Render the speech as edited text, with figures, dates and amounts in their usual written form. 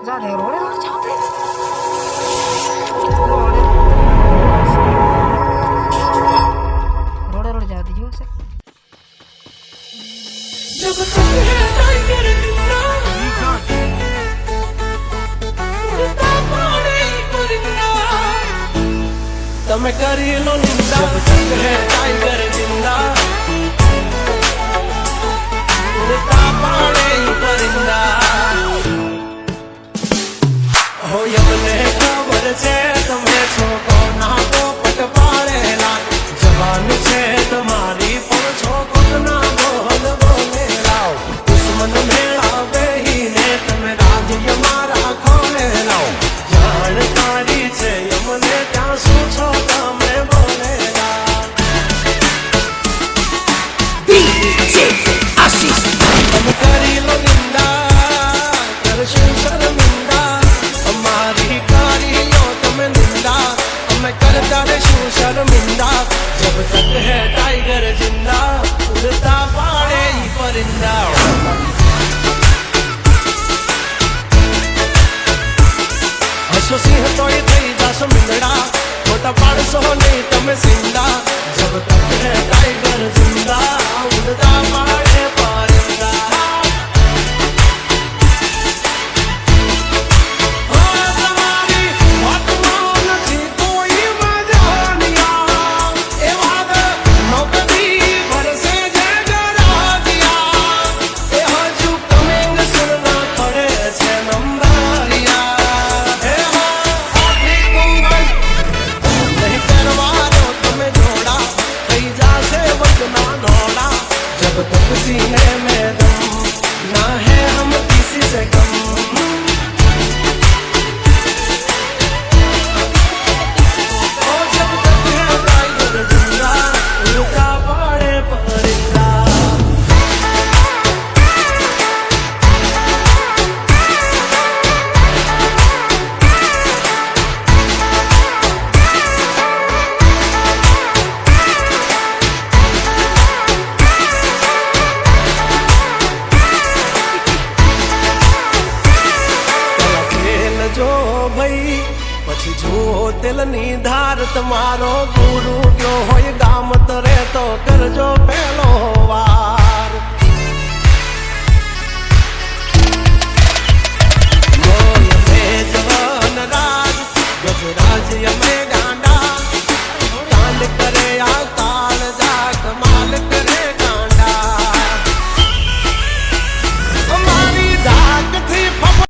जा दे रोड़े रोड़े छाते रोड़े रोड़े जा दीजिए उसे जब तक है टाइगर जिंदा उड़ता पानी परिंदा तमे करी लो निंदा जब तक है टाइगर जिंदा उड़ता पानी परिंदा हो यमने खबर छे तमे छो कोना पोपट पाड़ेला जवान छे तुम्हारी पण छो कोना बोल बोलेला दुश्मन मेला बेहीने तमे राज्य मारा खोले लाओ जानकारी छे यमने क्या શું છો તમે બોલેલા DJ આશીષ તમે કરી લો નિંદા કરશું શર્મિંદા અમારી કરી લો તમે નિંદા અમે કરતા રહેશું શર્મિંદા जब तक है टाइगर जिंदा उड़ता पाड़े ही परिंदा हसो सिंह तो ये थई जासो मिंदड़ा मोटा पाड़सो नहीं तमे सिंदा जब तक है टाइगर जिंदा उड़ता पाड़े परिंदा जब तक सीने में दम ना है हम किसी से कम ओ जब तक है टाइगर जिंदा उड़ता पाड़े परिंदा जो भाई પછી જો તેલની ધાર તમારો ગુરુ ગયો હોય ગામ તરે તો કરજો પેલો વાર